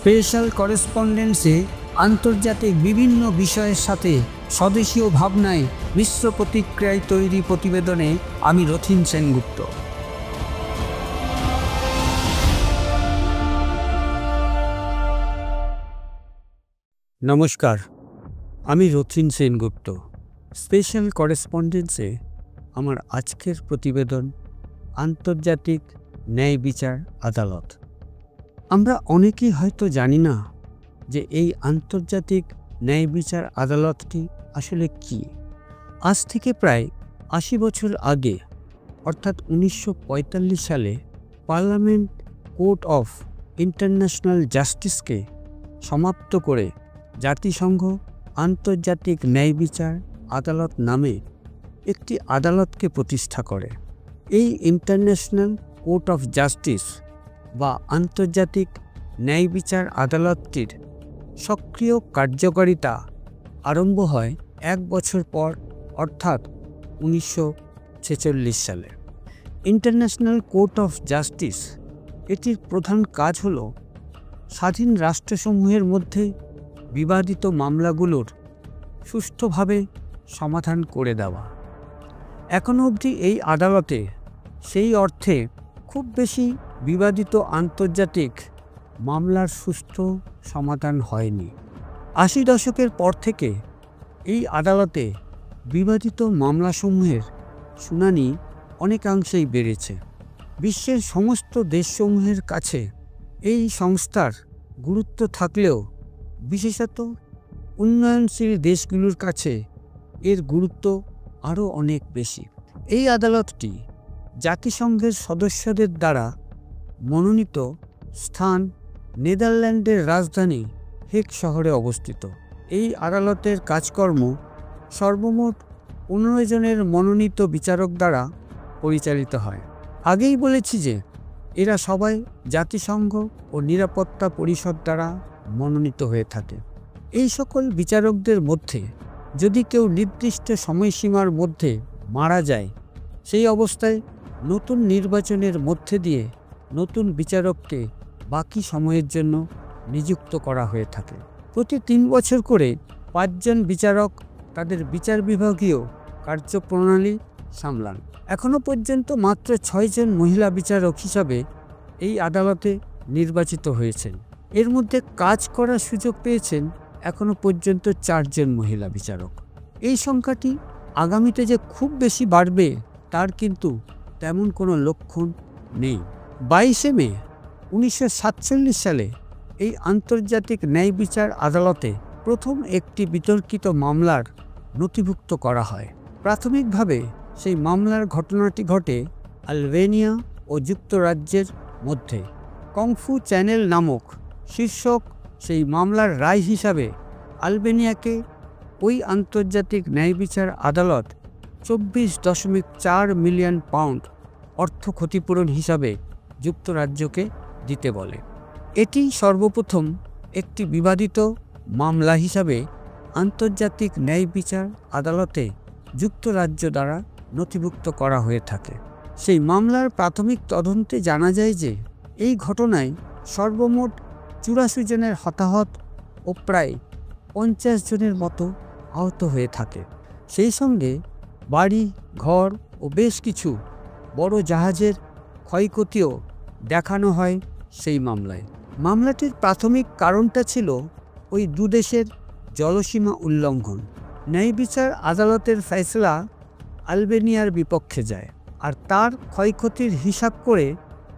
Special করেসপন্ডেন্সে আন্তর্জাতিক বিভিন্ন বিষয়ের সাথে স্বদেশীয় ভাবনায় মিশ্র প্রতিক্রিয়ায় তৈরি প্রতিবেদনে আমি রথীন সেনগুপ্ত। নমস্কার, আমি রথীন সেনগুপ্ত। স্পেশাল করেসপন্ডেন্সে আমার আজকের প্রতিবেদন আন্তর্জাতিক ন্যায় বিচার আদালত। আমরা অনেকেই হয়তো জানি না যে এই আন্তর্জাতিক ন্যায় বিচার আদালতটি আসলে কি। আজ থেকে প্রায় ৮০ বছর আগে অর্থাৎ ১৯৪৫ সালে পার্লামেন্ট কোর্ট অফ ইন্টারন্যাশনাল জাস্টিসকে সমাপ্ত করে জাতিসংঘ আন্তর্জাতিক ন্যায় বিচার আদালত নামে একটি আদালতকে প্রতিষ্ঠা করে। এই ইন্টারন্যাশনাল কোর্ট অফ জাস্টিস বা আন্তর্জাতিক ন্যায় বিচার আদালতটির সক্রিয় কার্যকারিতা আরম্ভ হয় ১ বছর পর অর্থাৎ ১৯৪৬ সালে। ইন্টারন্যাশনাল কোর্ট অফ জাস্টিস এটির প্রধান কাজ হল স্বাধীন রাষ্ট্রসমূহের মধ্যে বিবাদিত মামলাগুলোর সুষ্ঠুভাবে সমাধান করে দেওয়া। এখনও অবধি এই আদালতে সেই অর্থে খুব বেশি বিবাদিত আন্তর্জাতিক মামলার সুষ্ঠু সমাধান হয়নি। ৮০ দশকের পর থেকে এই আদালতে বিবাদিত মামলাসমূহের শুনানি অনেকাংশেই বেড়েছে। বিশ্বের সমস্ত দেশসমূহের কাছে এই সংস্থার গুরুত্ব থাকলেও বিশেষত উন্নয়নশীল দেশগুলোর কাছে এর গুরুত্ব আরও অনেক বেশি। এই আদালতটি জাতিসংঘের সদস্যদের দ্বারা মনোনীত স্থান নেদারল্যান্ডের রাজধানী হেগ শহরে অবস্থিত। এই আদালতের কাজকর্ম সর্বমোট ১৫ জনের মনোনীত বিচারক দ্বারা পরিচালিত হয়। আগেই বলেছি যে এরা সবাই জাতিসংঘ ও নিরাপত্তা পরিষদ দ্বারা মনোনীত হয়ে থাকে। এই সকল বিচারকদের মধ্যে যদি কেউ নির্দিষ্ট সময়সীমার মধ্যে মারা যায়, সেই অবস্থায় নতুন নির্বাচনের মধ্যে দিয়ে নতুন বিচারককে বাকি সময়ের জন্য নিযুক্ত করা হয়ে থাকে। প্রতি ৩ বছর করে ৫ জন বিচারক তাদের বিচার বিভাগীয় কার্যপ্রণালী সামলান। এখনও পর্যন্ত মাত্র ৬ জন মহিলা বিচারক হিসাবে এই আদালতে নির্বাচিত হয়েছেন। এর মধ্যে কাজ করার সুযোগ পেয়েছেন এখনও পর্যন্ত ৪ জন মহিলা বিচারক। এই সংখ্যাটি আগামীতে যে খুব বেশি বাড়বে তার কিন্তু তেমন কোনো লক্ষণ নেই। ২২শে মে ১৯৪৭ সালে এই আন্তর্জাতিক ন্যায় বিচার আদালতে প্রথম একটি বিতর্কিত মামলার নথিভুক্ত করা হয়। প্রাথমিকভাবে সেই মামলার ঘটনাটি ঘটে আলবেনিয়া ও যুক্তরাজ্যের মধ্যে। কংফু চ্যানেল নামক শীর্ষক সেই মামলার রায় হিসাবে আলবেনিয়াকে ওই আন্তর্জাতিক ন্যায় বিচার আদালত ২৪.৪ মিলিয়ন পাউন্ড অর্থ ক্ষতিপূরণ হিসাবে যুক্তরাজ্যকে দিতে বলে। এটি সর্বপ্রথম একটি বিবাদিত মামলা হিসাবে আন্তর্জাতিক ন্যায় বিচার আদালতে যুক্তরাজ্য দ্বারা নথিভুক্ত করা হয়ে থাকে। সেই মামলার প্রাথমিক তদন্তে জানা যায় যে এই ঘটনায় সর্বমোট ৮৪ জনের হতাহত ও প্রায় ৫০ জনের মতো আহত হয়ে থাকে। সেই সঙ্গে বাড়ি ঘর ও বেশ কিছু বড় জাহাজের ক্ষয়ক্ষতিও দেখানো হয় সেই মামলায়। মামলাটির প্রাথমিক কারণটা ছিল ওই দুদেশের জলসীমা উল্লঙ্ঘন। ন্যায় বিচার আদালতের ফয়সালা আলবেনিয়ার বিপক্ষে যায়, আর তার ক্ষয়ক্ষতির হিসাব করে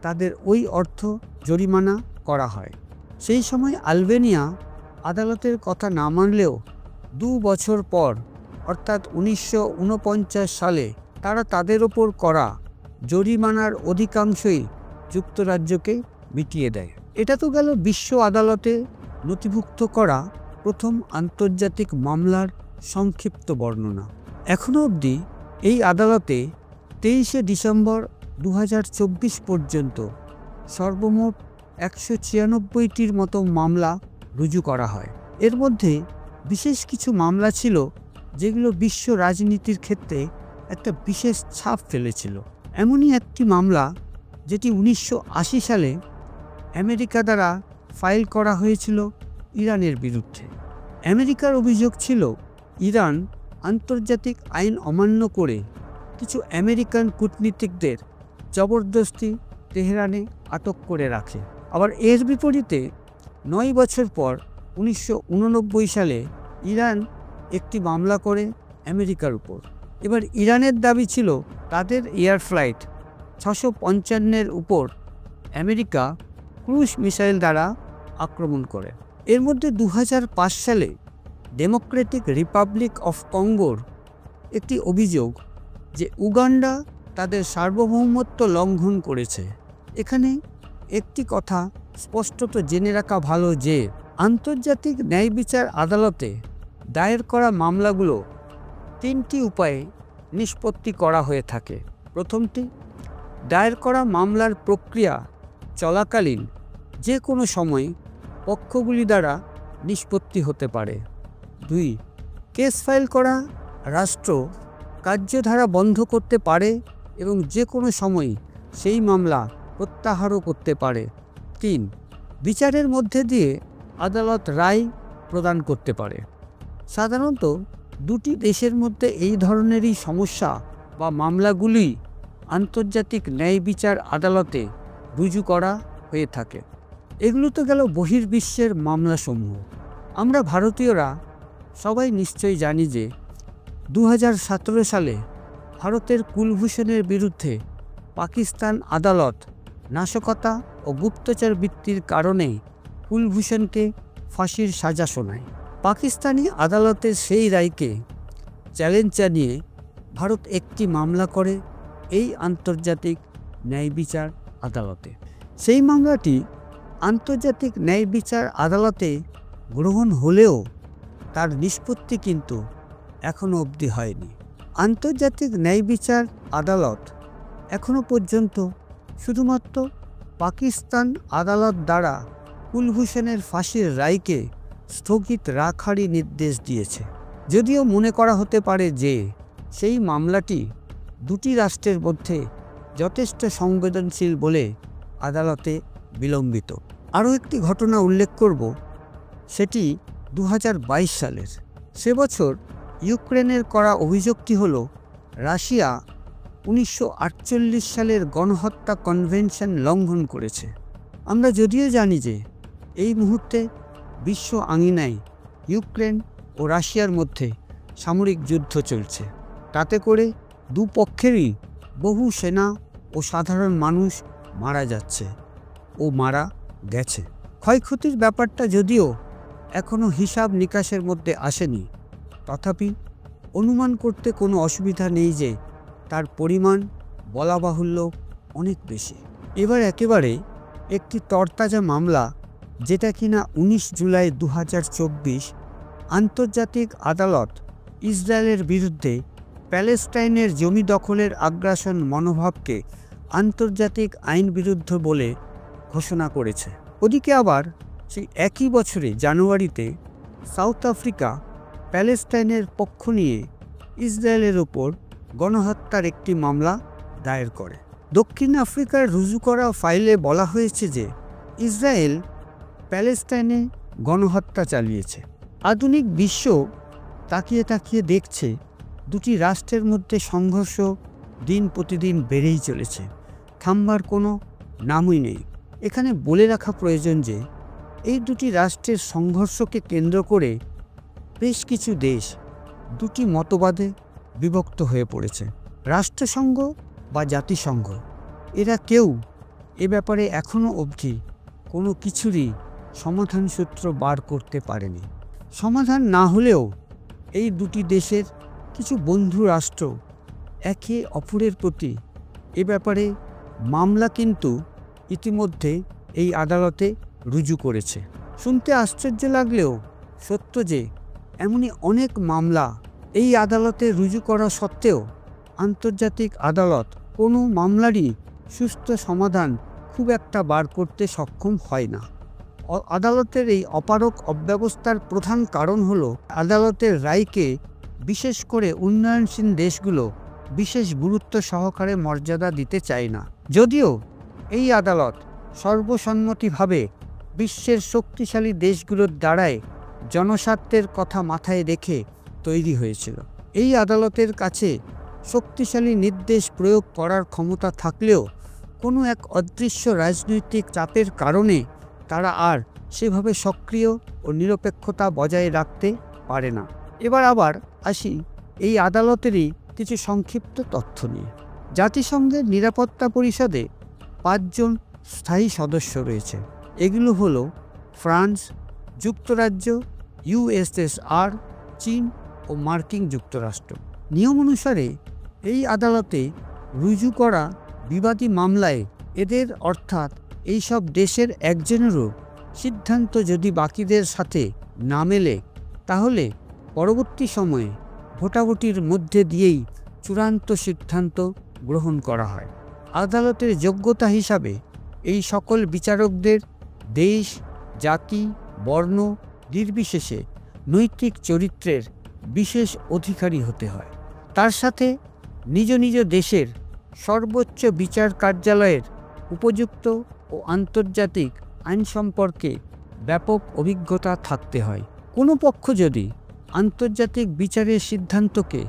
তাদের ওই অর্থ জরিমানা করা হয়। সেই সময় আলবেনিয়া আদালতের কথা না মানলেও ২ বছর পর অর্থাৎ ১৯৪৯ সালে তারা তাদের ওপর করা জরিমানার অধিকাংশই যুক্তরাজ্যকে মিটিয়ে দেয়। এটা তো গেল বিশ্ব আদালতে নথিভুক্ত করা প্রথম আন্তর্জাতিক মামলার সংক্ষিপ্ত বর্ণনা। এখনও অবধি এই আদালতে ২৩শে ডিসেম্বর ২০২৪ পর্যন্ত সর্বমোট ১৯৬টির মতো মামলা রুজু করা হয়। এর মধ্যে বিশেষ কিছু মামলা ছিল যেগুলো বিশ্ব রাজনীতির ক্ষেত্রে একটা বিশেষ ছাপ ফেলেছিল। এমনই একটি মামলা যেটি ১৯৮০ সালে আমেরিকা দ্বারা ফাইল করা হয়েছিল ইরানের বিরুদ্ধে। আমেরিকার অভিযোগ ছিল ইরান আন্তর্জাতিক আইন অমান্য করে কিছু আমেরিকান কূটনীতিকদের জবরদস্তি তেহরানে আটক করে রাখে। আবার এর বিপরীতে 9 বছর পর 1989 সালে ইরান একটি মামলা করে আমেরিকার উপর। এবার ইরানের দাবি ছিল তাদের এয়ার ফ্লাইট 655-এর উপর আমেরিকা ক্রুজ মিসাইল দ্বারা আক্রমণ করে। এর মধ্যে 2005 সালে ডেমোক্রেটিক রিপাবলিক অফ কঙ্গোর একটি অভিযোগ যে উগান্ডা তাদের সার্বভৌমত্ব লঙ্ঘন করেছে। এখানে একটি কথা স্পষ্টত জেনে রাখা ভালো যে আন্তর্জাতিক ন্যায় বিচার আদালতে দায়ের করা মামলাগুলো 3টি উপায়ে নিষ্পত্তি করা হয়ে থাকে। প্রথমটি, দায়ের করা মামলার প্রক্রিয়া চলাকালীন যে কোনো সময় পক্ষগুলি দ্বারা নিষ্পত্তি হতে পারে। 2, কেস ফাইল করা রাষ্ট্র কার্যধারা বন্ধ করতে পারে এবং যে কোনো সময় সেই মামলা প্রত্যাহারও করতে পারে। 3, বিচারের মধ্যে দিয়ে আদালত রায় প্রদান করতে পারে। সাধারণত দুটি দেশের মধ্যে এই ধরনেরই সমস্যা বা মামলাগুলি আন্তর্জাতিক ন্যায় বিচার আদালতে রুজু করা হয়ে থাকে। এগুলো তো গেল বহির্বিশ্বের মামলাসমূহ। আমরা ভারতীয়রা সবাই নিশ্চয়ই জানি যে 2017 সালে ভারতের কুলভূষণের বিরুদ্ধে পাকিস্তান আদালত নাশকতা ও গুপ্তচর বৃত্তির কারণে কুলভূষণকে ফাঁসির সাজা শোনায়। পাকিস্তানি আদালতের সেই রায়কে চ্যালেঞ্জ জানিয়ে ভারত একটি মামলা করে এই আন্তর্জাতিক ন্যায় বিচার আদালতে। সেই মামলাটি আন্তর্জাতিক ন্যায় বিচার আদালতে গ্রহণ হলেও তার নিষ্পত্তি কিন্তু এখনও অবধি হয়নি। আন্তর্জাতিক ন্যায় বিচার আদালত এখনও পর্যন্ত শুধুমাত্র পাকিস্তান আদালত দ্বারা কুলভূষণের ফাঁসির রায়কে স্থগিত রাখারই নির্দেশ দিয়েছে। যদিও মনে করা হতে পারে যে সেই মামলাটি দুটি রাষ্ট্রের মধ্যে যথেষ্ট সংবেদনশীল বলে আদালতে বিলম্বিত। আরও একটি ঘটনা উল্লেখ করব, সেটি 2022 সালের। সে বছর ইউক্রেনের করা অভিযোগটি হলো রাশিয়া 1948 সালের গণহত্যা কনভেনশন লঙ্ঘন করেছে। আমরা যদিও জানি যে এই মুহূর্তে বিশ্ব আঙিনায় ইউক্রেন ও রাশিয়ার মধ্যে সামরিক যুদ্ধ চলছে, তাতে করে দুপক্ষেরই বহু সেনা ও সাধারণ মানুষ মারা যাচ্ছে ও মারা গেছে। ক্ষয়ক্ষতির ব্যাপারটা যদিও এখনও হিসাব নিকাশের মধ্যে আসেনি, তথাপি অনুমান করতে কোনো অসুবিধা নেই যে তার পরিমাণ বলা বাহুল্য অনেক বেশি। এবার একেবারে একটি তরতাজা মামলা, যেটা কিনা 19 জুলাই 2024 আন্তর্জাতিক আদালত ইসরায়েলের বিরুদ্ধে প্যালেস্টাইনের জমি দখলের আগ্রাসন মনোভাবকে আন্তর্জাতিক আইন বিরুদ্ধ বলে ঘোষণা করেছে। ওদিকে আবার সেই একই বছরে জানুয়ারিতে সাউথ আফ্রিকা প্যালেস্টাইনের পক্ষ নিয়ে ইসরায়েলের ওপর গণহত্যার একটি মামলা দায়ের করে। দক্ষিণ আফ্রিকার রুজু করা ফাইলে বলা হয়েছে যে ইসরায়েল প্যালেস্টাইনে গণহত্যা চালিয়েছে। আধুনিক বিশ্ব তাকিয়ে তাকিয়ে দেখছে দুটি রাষ্ট্রের মধ্যে সংঘর্ষ দিন প্রতিদিন বেড়েই চলেছে, থামবার কোনো নামই নেই। এখানে বলে রাখা প্রয়োজন যে এই দুটি রাষ্ট্রের সংঘর্ষকে কেন্দ্র করে বেশ কিছু দেশ দুটি মতবাদে বিভক্ত হয়ে পড়েছে। রাষ্ট্রসংঘ বা জাতিসংঘ, এরা কেউ এ ব্যাপারে এখনও অবধি কোনো কিছুরই সমাধান সূত্র বার করতে পারেনি। সমাধান না হলেও এই দুটি দেশের কিছু বন্ধু রাষ্ট্র একে অপরের প্রতি এ ব্যাপারে মামলা কিন্তু ইতিমধ্যে এই আদালতে রুজু করেছে। শুনতে আশ্চর্য লাগলেও সত্য যে এমনই অনেক মামলা এই আদালতে রুজু করা সত্ত্বেও আন্তর্জাতিক আদালত কোনো মামলারই সুস্থ সমাধান খুব একটা বার করতে সক্ষম হয় না। আদালতের এই অপারগ অব্যবস্থার প্রধান কারণ হলো আদালতের রায়কে বিশেষ করে উন্নয়নশীল দেশগুলো বিশেষ গুরুত্ব সহকারে মর্যাদা দিতে চায় না। যদিও এই আদালত সর্বসম্মতিভাবে বিশ্বের শক্তিশালী দেশগুলোর দ্বারাই জনস্বার্থের কথা মাথায় রেখে তৈরি হয়েছিল। এই আদালতের কাছে শক্তিশালী নির্দেশ প্রয়োগ করার ক্ষমতা থাকলেও কোনো এক অদৃশ্য রাজনৈতিক চাপের কারণে তারা আর সেভাবে সক্রিয় ও নিরপেক্ষতা বজায় রাখতে পারে না। এবার আবার আসি এই আদালতেরই কিছু সংক্ষিপ্ত তথ্য নিয়ে। জাতিসংঘের নিরাপত্তা পরিষদে 5 জন স্থায়ী সদস্য রয়েছে। এগুলো হলো ফ্রান্স, যুক্তরাজ্য, ইউএসএসআর, চীন ও মার্কিন যুক্তরাষ্ট্র। নিয়ম অনুসারে এই আদালতে রুজু করা বিবাদী মামলায় এদের অর্থাৎ এই সব দেশের একজনেরও সিদ্ধান্ত যদি বাকিদের সাথে না মেলে তাহলে পরবর্তী সময়ে ভোটাভুটির মধ্যে দিয়েই চূড়ান্ত সিদ্ধান্ত গ্রহণ করা হয়। আদালতের যোগ্যতা হিসাবে এই সকল বিচারকদের দেশ, জাতি, বর্ণ নির্বিশেষে নৈতিক চরিত্রের বিশেষ অধিকারী হতে হয়। তার সাথে নিজ নিজ দেশের সর্বোচ্চ বিচার কার্যালয়ের উপযুক্ত ও আন্তর্জাতিক আইন সম্পর্কে ব্যাপক অভিজ্ঞতা থাকতে হয়। কোনো পক্ষ যদি আন্তর্জাতিক বিচারের সিদ্ধান্তকে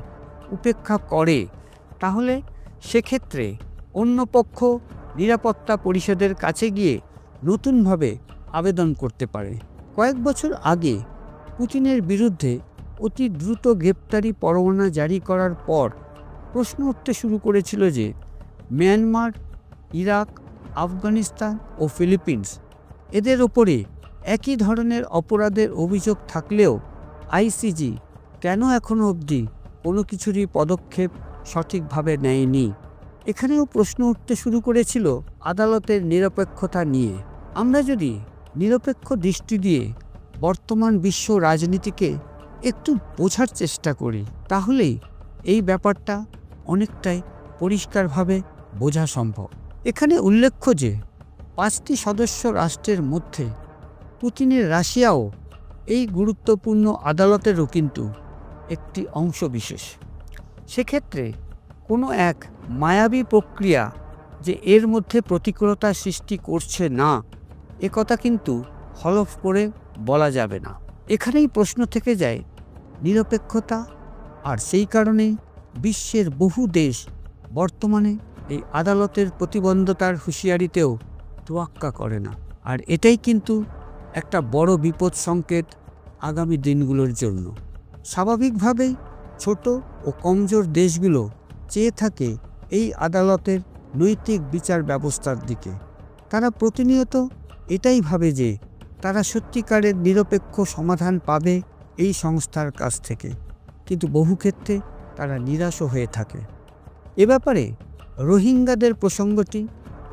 উপেক্ষা করে তাহলে সেক্ষেত্রে অন্য পক্ষ নিরাপত্তা পরিষদের কাছে গিয়ে নতুনভাবে আবেদন করতে পারে। কয়েক বছর আগে পুতিনের বিরুদ্ধে অতি দ্রুত গ্রেপ্তারি পরোয়ানা জারি করার পর প্রশ্ন উঠতে শুরু করেছিল যে মিয়ানমার, ইরাক, আফগানিস্তান ও ফিলিপিন্স এদের ওপরে একই ধরনের অপরাধের অভিযোগ থাকলেও আইসিজি কেন এখনও অবধি কোনো কিছুরই পদক্ষেপ সঠিকভাবে নেয়নি। এখানেও প্রশ্ন উঠতে শুরু করেছিল আদালতের নিরপেক্ষতা নিয়ে। আমরা যদি নিরপেক্ষ দৃষ্টি দিয়ে বর্তমান বিশ্ব রাজনীতিকে একটু বোঝার চেষ্টা করি তাহলেই এই ব্যাপারটা অনেকটাই পরিষ্কারভাবে বোঝা সম্ভব। এখানে উল্লেখ্য যে 5টি সদস্য রাষ্ট্রের মধ্যে পুতিনের রাশিয়াও এই গুরুত্বপূর্ণ আদালতেরও কিন্তু একটি অংশবিশেষ। সেক্ষেত্রে কোনো এক মায়াবী প্রক্রিয়া যে এর মধ্যে প্রতিকূলতা সৃষ্টি করছে না একথা কিন্তু হলফ করে বলা যাবে না। এখানেই প্রশ্ন থেকে যায় নিরপেক্ষতা, আর সেই কারণে বিশ্বের বহু দেশ বর্তমানে এই আদালতের প্রতিবন্ধতার হুঁশিয়ারিতেও তোয়াক্কা করে না। আর এটাই কিন্তু একটা বড় বিপদ সংকেত আগামী দিনগুলোর জন্য। স্বাভাবিকভাবেই ছোট ও কমজোর দেশগুলো চেয়ে থাকে এই আদালতের নৈতিক বিচার ব্যবস্থার দিকে। তারা প্রতিনিয়ত এটাই ভাবে যে তারা সত্যিকারের নিরপেক্ষ সমাধান পাবে এই সংস্থার কাছ থেকে, কিন্তু বহু ক্ষেত্রে তারা নিরাশও হয়ে থাকে। এ ব্যাপারে রোহিঙ্গাদের প্রসঙ্গটি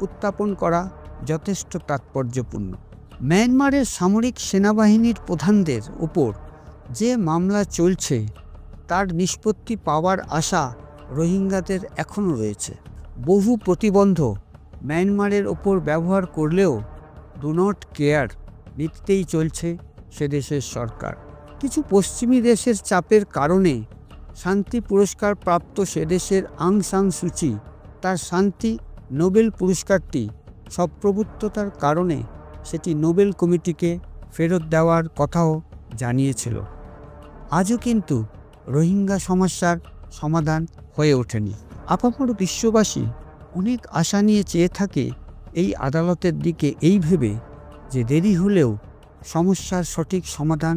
উত্থাপন করা যথেষ্ট তাৎপর্যপূর্ণ। মিয়ানমারের সামরিক সেনাবাহিনীর প্রধানদের উপর যে মামলা চলছে তার নিষ্পত্তি পাওয়ার আশা রোহিঙ্গাদের এখনও রয়েছে। বহু প্রতিবন্ধ মিয়ানমারের ওপর ব্যবহার করলেও ডু নট কেয়ার নীতিতেই চলছে সে দেশের সরকার। কিছু পশ্চিমী দেশের চাপের কারণে শান্তি পুরস্কার প্রাপ্ত সে দেশের আং সান সুচি তার শান্তি নোবেল পুরস্কারটি সপ্রভুত্বতার কারণে সেটি নোবেল কমিটিকে ফেরত দেওয়ার কথাও জানিয়েছিল। আজও কিন্তু রোহিঙ্গা সমস্যার সমাধান হয়ে ওঠেনি। আপামর বিশ্ববাসী অনেক আশা নিয়ে চেয়ে থাকে এই আদালতের দিকে, এই ভেবে যে দেরি হলেও সমস্যার সঠিক সমাধান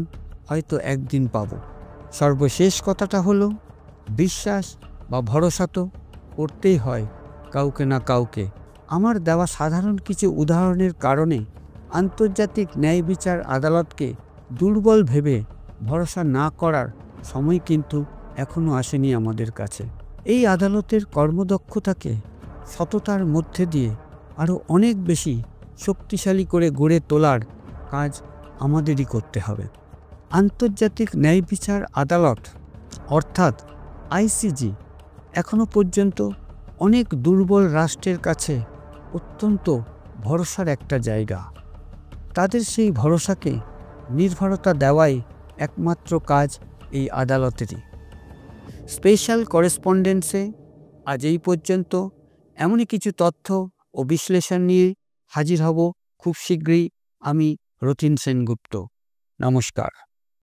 হয়তো একদিন পাব। সর্বশেষ কথাটা হলো বিশ্বাস বা ভরসা তো করতেই হয় কাউকে না কাউকে। আমার দেওয়া সাধারণ কিছু উদাহরণের কারণে আন্তর্জাতিক ন্যায় বিচার আদালতকে দুর্বল ভেবে ভরসা না করার সময় কিন্তু এখনও আসেনি আমাদের কাছে। এই আদালতের কর্মদক্ষতাকে সততার মধ্যে দিয়ে আরও অনেক বেশি শক্তিশালী করে গড়ে তোলার কাজ আমাদেরই করতে হবে। আন্তর্জাতিক ন্যায় বিচার আদালত অর্থাৎ আইসিজি এখনও পর্যন্ত অনেক দুর্বল রাষ্ট্রের কাছে অত্যন্ত ভরসার একটা জায়গা। তাদের সেই ভরসাকে নির্ভরতা দেওয়াই একমাত্র কাজ এই আদালতেরই। স্পেশাল করেসপন্ডেন্সে আজ এই পর্যন্ত। এমনই কিছু তথ্য ও বিশ্লেষণ নিয়ে হাজির হব খুব শীঘ্রই আমি রতিন সেনগুপ্ত। নমস্কার।